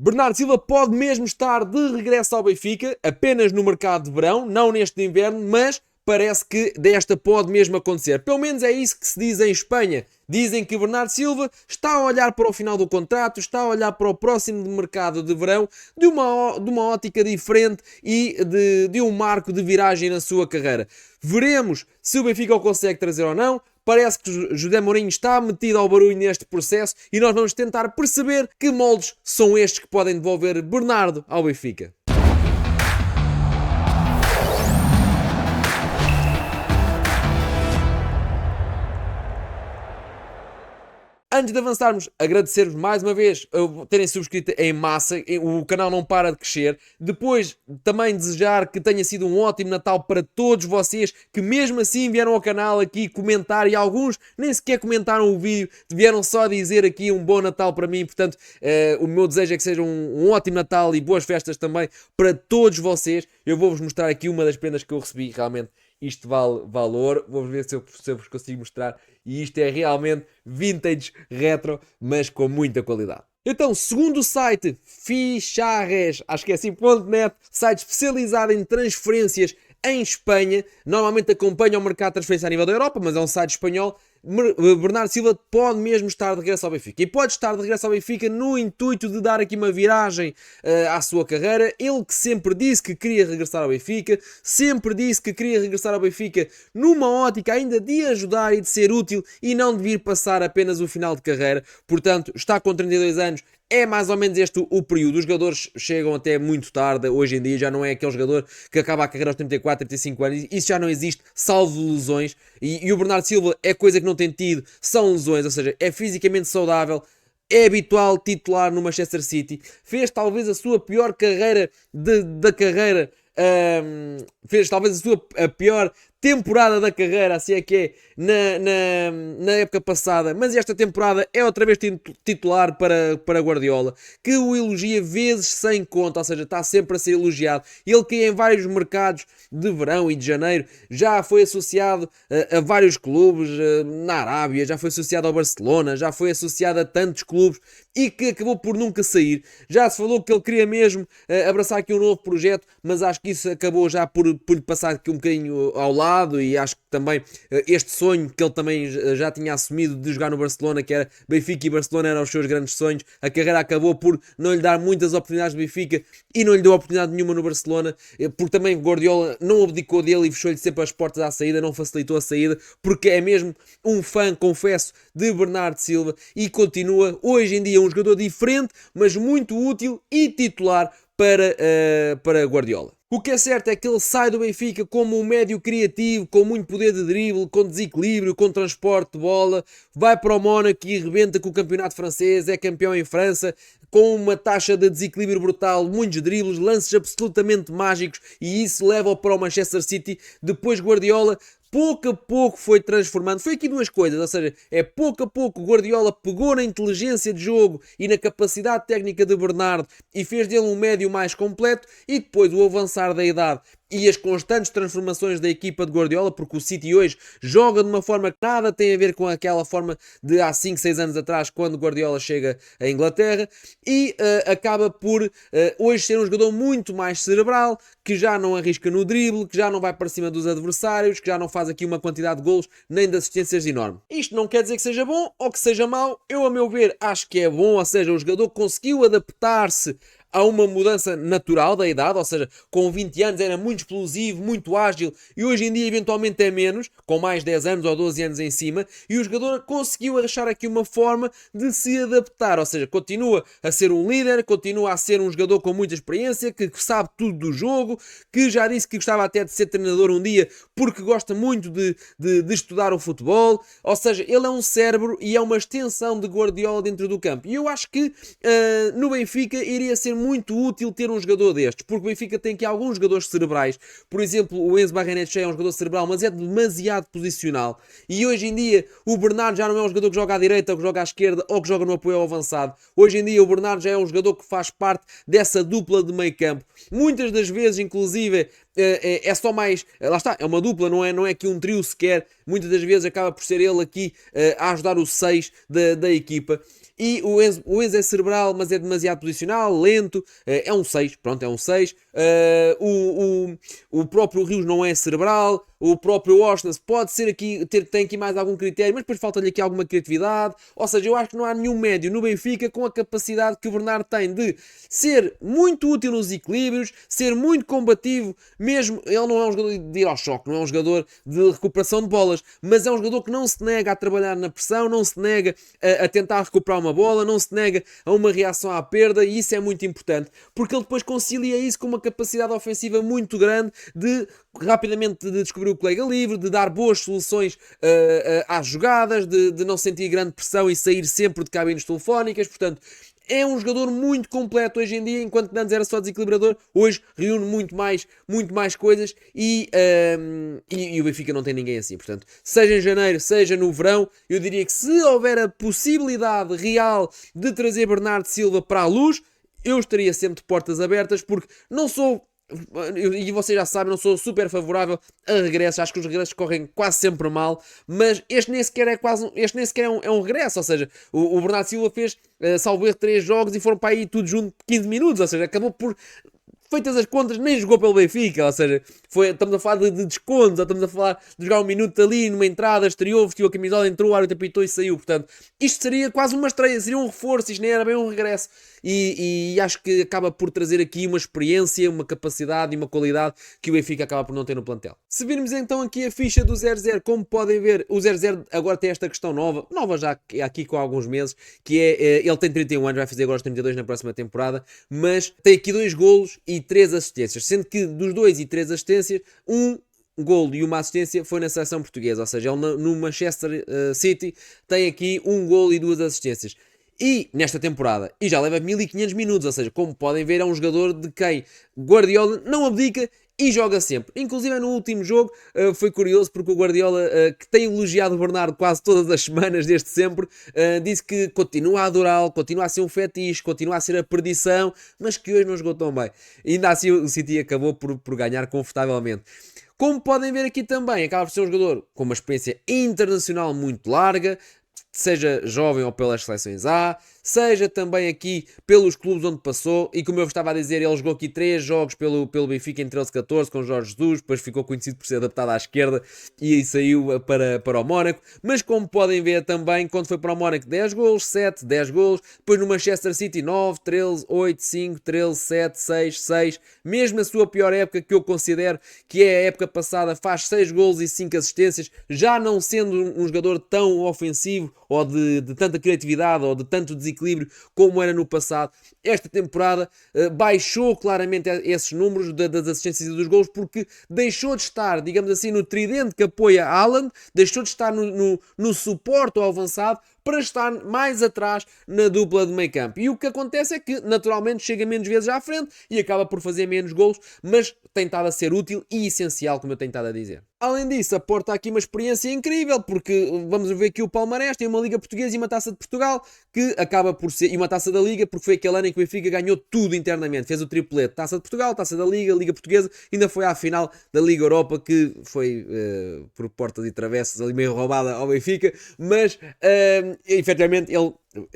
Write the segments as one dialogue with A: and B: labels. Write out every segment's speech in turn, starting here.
A: Bernardo Silva pode mesmo estar de regresso ao Benfica, apenas no mercado de verão, não neste de inverno, mas parece que desta pode mesmo acontecer. Pelo menos é isso que se diz em Espanha. Dizem que Bernardo Silva está a olhar para o final do contrato, está a olhar para o próximo mercado de verão de uma ótica diferente e de um marco de viragem na sua carreira. Veremos se o Benfica o consegue trazer ou não. Parece que José Mourinho está metido ao barulho neste processo e nós vamos tentar perceber que moldes são estes que podem devolver Bernardo ao Benfica. Antes de avançarmos, agradecer-vos mais uma vez terem subscrito em massa. O canal não para de crescer. Depois, também desejar que tenha sido um ótimo Natal para todos vocês que mesmo assim vieram ao canal aqui comentar, e alguns nem sequer comentaram o vídeo, vieram só dizer aqui um bom Natal para mim. Portanto, o meu desejo é que seja um ótimo Natal e boas festas também para todos vocês. Eu vou-vos mostrar aqui uma das prendas que eu recebi. Realmente isto vale valor. Vou ver se eu vos consigo mostrar. E isto é realmente vintage retro, mas com muita qualidade. Então, segundo o site Ficharres, acho que é assim.net, site especializado em transferências em Espanha, normalmente acompanha o mercado de transferência a nível da Europa, mas é um site espanhol. Bernardo Silva pode mesmo estar de regresso ao Benfica. E pode estar de regresso ao Benfica no intuito de dar aqui uma viragem à sua carreira. Ele que sempre disse que queria regressar ao Benfica, sempre disse que queria regressar ao Benfica numa ótica ainda de ajudar e de ser útil e não de vir passar apenas o final de carreira. Portanto, está com 32 anos. É mais ou menos este o período. Os jogadores chegam até muito tarde. Hoje em dia já não é aquele jogador que acaba a carreira aos 34, 35 anos. Isso já não existe, salvo lesões. E o Bernardo Silva é coisa que não tem tido, são lesões. Ou seja, é fisicamente saudável, é habitual titular no Manchester City. Fez talvez a sua pior carreira da carreira. Fez talvez a pior temporada da carreira, assim é que é, na época passada, mas esta temporada é outra vez titular para Guardiola, que o elogia vezes sem conta, ou seja, está sempre a ser elogiado. Ele que em vários mercados de verão e de janeiro já foi associado a vários clubes na Arábia, já foi associado ao Barcelona, já foi associado a tantos clubes e que acabou por nunca sair. Já se falou que ele queria mesmo abraçar aqui um novo projeto, mas acho que isso acabou já por lhe passar aqui um bocadinho ao lado. E acho que também este sonho que ele também já tinha assumido de jogar no Barcelona, que era Benfica e Barcelona, eram os seus grandes sonhos. A carreira acabou por não lhe dar muitas oportunidades no Benfica e não lhe deu oportunidade nenhuma no Barcelona, porque também Guardiola não abdicou dele e fechou-lhe sempre as portas à saída, não facilitou a saída, porque é mesmo um fã, confesso, de Bernardo Silva e continua hoje em dia um jogador diferente, mas muito útil e titular para Guardiola. O que é certo é que ele sai do Benfica como um médio criativo, com muito poder de drible, com desequilíbrio, com transporte de bola, vai para o Mónaco e rebenta com o campeonato francês, é campeão em França, com uma taxa de desequilíbrio brutal, muitos dribles, lances absolutamente mágicos, e isso leva-o para o Manchester City. Depois Guardiola pouco a pouco foi transformando. Foi aqui duas coisas, ou seja, pouco a pouco o Guardiola pegou na inteligência de jogo e na capacidade técnica de Bernardo e fez dele um médio mais completo, e depois o avançar da idade e as constantes transformações da equipa de Guardiola, porque o City hoje joga de uma forma que nada tem a ver com aquela forma de há 5, 6 anos atrás, quando Guardiola chega à Inglaterra, e acaba por hoje ser um jogador muito mais cerebral, que já não arrisca no drible, que já não vai para cima dos adversários, que já não faz aqui uma quantidade de golos nem de assistências enorme. Isto não quer dizer que seja bom ou que seja mau. Eu, a meu ver, acho que é bom, ou seja, o jogador conseguiu adaptar-se há uma mudança natural da idade, ou seja, com 20 anos era muito explosivo, muito ágil, e hoje em dia eventualmente é menos, com mais 10 anos ou 12 anos em cima, e o jogador conseguiu achar aqui uma forma de se adaptar, ou seja, continua a ser um líder, continua a ser um jogador com muita experiência, que sabe tudo do jogo, que já disse que gostava até de ser treinador um dia, porque gosta muito de estudar o futebol, ou seja, ele é um cérebro e é uma extensão de Guardiola dentro do campo, e eu acho que no Benfica iria ser muito útil ter um jogador destes, porque o Benfica tem aqui alguns jogadores cerebrais. Por exemplo, o Enzo Barrenetxea é um jogador cerebral, mas é demasiado posicional, e hoje em dia o Bernardo já não é um jogador que joga à direita, ou que joga à esquerda, ou que joga no apoio ao avançado. Hoje em dia o Bernardo já é um jogador que faz parte dessa dupla de meio campo. Muitas das vezes, inclusive, é só mais, lá está, é uma dupla, não é aqui um trio sequer. Muitas das vezes acaba por ser ele aqui a ajudar o 6 da equipa. E o Enzo é cerebral, mas é demasiado posicional, lento, é um 6, pronto, é um 6. O próprio Rios não é cerebral, o próprio Oshness pode ser aqui, tem aqui mais algum critério, mas depois falta-lhe aqui alguma criatividade. Ou seja, eu acho que não há nenhum médio no Benfica com a capacidade que o Bernardo tem de ser muito útil nos equilíbrios, ser muito combativo, mesmo ele não é um jogador de ir ao choque, não é um jogador de recuperação de bolas, mas é um jogador que não se nega a trabalhar na pressão, não se nega a tentar recuperar uma bola, não se nega a uma reação à perda, e isso é muito importante, porque ele depois concilia isso com uma capacidade ofensiva muito grande de rapidamente de descobrir o colega livre, de dar boas soluções às jogadas, de não sentir grande pressão e sair sempre de cabines telefónicas. Portanto, é um jogador muito completo hoje em dia, enquanto antes era só desequilibrador, hoje reúne muito mais coisas e o Benfica não tem ninguém assim. Portanto, seja em janeiro, seja no verão, eu diria que se houver a possibilidade real de trazer Bernardo Silva para a luz, eu estaria sempre de portas abertas, porque não sou, e vocês já sabem, não sou super favorável a regressos, acho que os regressos correm quase sempre mal, mas este nem sequer é um regresso. Ou seja, o Bernardo Silva fez, salvo erro, 3 jogos e foram para aí tudo junto 15 minutos, ou seja, acabou por, feitas as contas, nem jogou pelo Benfica. Ou seja, estamos a falar de descontos, estamos a falar de jogar um minuto ali numa entrada, estreou, vestiu a camisola, entrou, o árbitro apitou e saiu. Portanto, isto seria quase uma estreia, seria um reforço, isto nem era bem um regresso. E acho que acaba por trazer aqui uma experiência, uma capacidade e uma qualidade que o Benfica acaba por não ter no plantel. Se virmos então aqui a ficha do 0-0, como podem ver, o 0-0 agora tem esta questão nova já aqui com alguns meses, que ele tem 31 anos, vai fazer agora os 32 na próxima temporada, mas tem aqui 2 golos e 3 assistências, sendo que dos 2 e 3 assistências, um golo e uma assistência foi na seleção portuguesa. Ou seja, ele no Manchester City tem aqui um golo e 2 assistências. E nesta temporada, e já leva 1500 minutos, ou seja, como podem ver, é um jogador de quem Guardiola não abdica e joga sempre. Inclusive no último jogo foi curioso, porque o Guardiola, que tem elogiado o Bernardo quase todas as semanas desde sempre, disse que continua a adorá-lo, continua a ser um fetiche, continua a ser a perdição, mas que hoje não jogou tão bem. E ainda assim o City acabou por ganhar confortavelmente. Como podem ver aqui também, acaba por ser um jogador com uma experiência internacional muito larga, seja jovem ou pelas seleções A, seja também aqui pelos clubes onde passou, e como eu estava a dizer, ele jogou aqui 3 jogos pelo Benfica em 13-14 com Jorge Jesus, depois ficou conhecido por ser adaptado à esquerda e aí saiu para o Mónaco. Mas como podem ver também, quando foi para o Mónaco 10 golos, 7, 10 golos, depois no Manchester City 9, 13, 8, 5, 13, 7, 6, 6, mesmo na sua pior época, que eu considero que é a época passada, faz 6 golos e 5 assistências, já não sendo um jogador tão ofensivo ou de tanta criatividade ou de tanto desequilíbrio como era no passado. Esta temporada baixou claramente esses números das assistências e dos golos, porque deixou de estar, digamos assim, no tridente que apoia Haaland, deixou de estar no suporte ao avançado, para estar mais atrás na dupla de meio campo. E o que acontece é que, naturalmente, chega menos vezes à frente e acaba por fazer menos golos, mas tem estado a ser útil e essencial, como eu tenho estado a dizer. Além disso, aporta aqui uma experiência incrível, porque vamos ver aqui o palmarés, tem uma Liga Portuguesa e uma Taça de Portugal, que acaba por ser, e uma Taça da Liga, porque foi aquele ano em que o Benfica ganhou tudo internamente, fez o triplete, Taça de Portugal, Taça da Liga, Liga Portuguesa, ainda foi à final da Liga Europa, que foi por portas e travessas ali meio roubada ao Benfica, mas efetivamente ele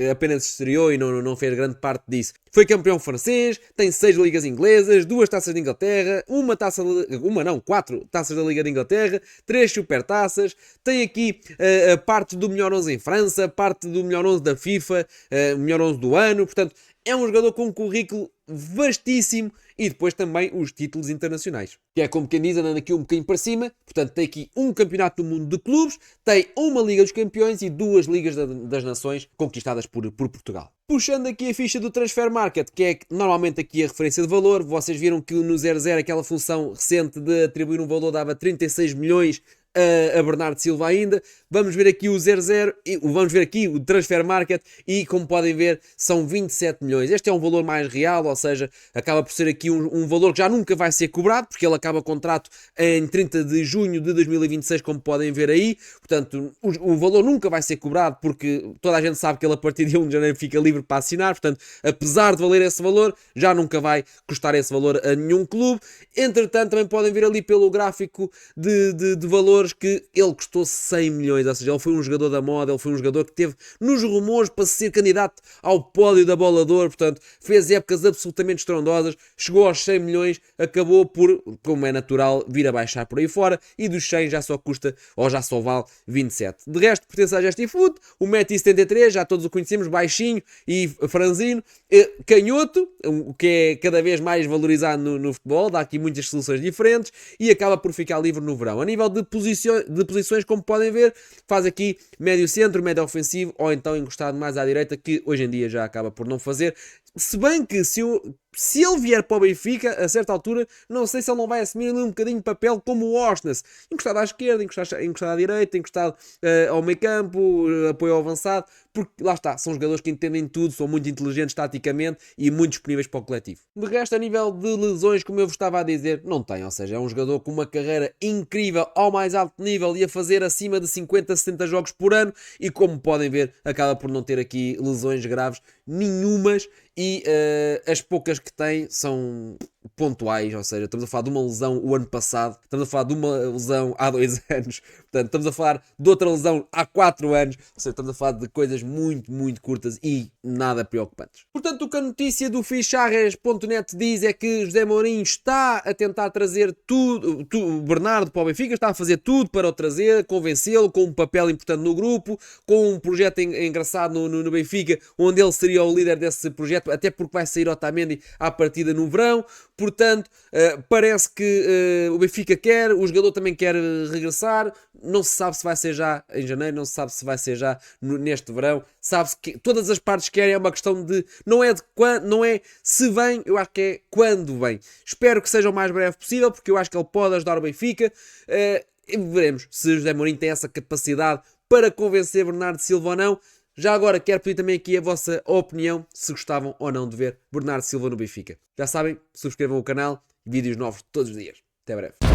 A: apenas estreou e não fez grande parte disso. Foi campeão francês, tem 6 ligas inglesas, 2 taças de Inglaterra, 4 taças da Liga de Inglaterra, 3 supertaças, tem aqui a parte do melhor 11 em França, parte do melhor 11 da FIFA, melhor 11 do ano. Portanto, é um jogador com um currículo vastíssimo, e depois também os títulos internacionais, que é como quem diz, andando aqui um bocadinho para cima. Portanto, tem aqui um campeonato do mundo de clubes, tem uma Liga dos Campeões e 2 Ligas das Nações conquistadas por Portugal. Puxando aqui a ficha do Transfer Market, que é normalmente aqui a referência de valor, vocês viram que no 00 aquela função recente de atribuir um valor dava 36 milhões a Bernardo Silva ainda. Vamos ver aqui o 00, vamos ver aqui o Transfer Market, e como podem ver são 27 milhões. Este é um valor mais real, ou seja, acaba por ser aqui um valor que já nunca vai ser cobrado, porque ele acaba o contrato em 30 de junho de 2026, como podem ver aí. Portanto, o valor nunca vai ser cobrado, porque toda a gente sabe que ele a partir de 1 de janeiro fica livre para assinar. Portanto, apesar de valer esse valor, já nunca vai custar esse valor a nenhum clube. Entretanto, também podem ver ali pelo gráfico de valores que ele custou 100 milhões. coisa, ou seja, ele foi um jogador da moda, ele foi um jogador que teve nos rumores para ser candidato ao pódio da Bola de Ouro, portanto, fez épocas absolutamente estrondosas, chegou aos 100 milhões, acabou por, como é natural, vir a baixar por aí fora, e dos 100 já só custa, ou já só vale 27. De resto, pertence à Gestifood, o 1,73m, já todos o conhecemos, baixinho e franzino, canhoto, o que é cada vez mais valorizado no futebol, dá aqui muitas soluções diferentes, e acaba por ficar livre no verão. A nível de posições, como podem ver, faz aqui médio centro, médio ofensivo, ou então encostado mais à direita, que hoje em dia já acaba por não fazer. Se bem que se ele vier para o Benfica, a certa altura, não sei se ele não vai assumir ali um bocadinho de papel como o Oshness. Encostado à esquerda, encostado à direita, encostado ao meio campo, apoio ao avançado, porque lá está, são jogadores que entendem tudo, são muito inteligentes taticamente e muito disponíveis para o coletivo. De resto, a nível de lesões, como eu vos estava a dizer, não tem, ou seja, é um jogador com uma carreira incrível ao mais alto nível e a fazer acima de 50, 60 jogos por ano, e como podem ver, acaba por não ter aqui lesões graves nenhumas, e as poucas que tem são pontuais, ou seja, estamos a falar de uma lesão o ano passado, estamos a falar de uma lesão há 2 anos, portanto, estamos a falar de outra lesão há 4 anos, ou seja, estamos a falar de coisas muito, muito curtas e nada preocupantes. Portanto, o que a notícia do Ficharres.net diz é que José Mourinho está a tentar trazer o Bernardo para o Benfica, está a fazer tudo para o trazer, convencê-lo, com um papel importante no grupo, com um projeto engraçado no Benfica, onde ele seria o líder desse projeto, até porque vai sair Otamendi à partida no verão. Portanto, parece que o Benfica quer, o jogador também quer regressar, não se sabe se vai ser já em janeiro, não se sabe se vai ser já neste verão, sabe-se que todas as partes querem, é uma questão de, não é de quando, não é se vem, eu acho que é quando vem. Espero que seja o mais breve possível, porque eu acho que ele pode ajudar o Benfica, e veremos se José Mourinho tem essa capacidade para convencer Bernardo Silva ou não. Já agora quero pedir também aqui a vossa opinião, se gostavam ou não de ver Bernardo Silva no Benfica. Já sabem, subscrevam o canal, vídeos novos todos os dias. Até breve.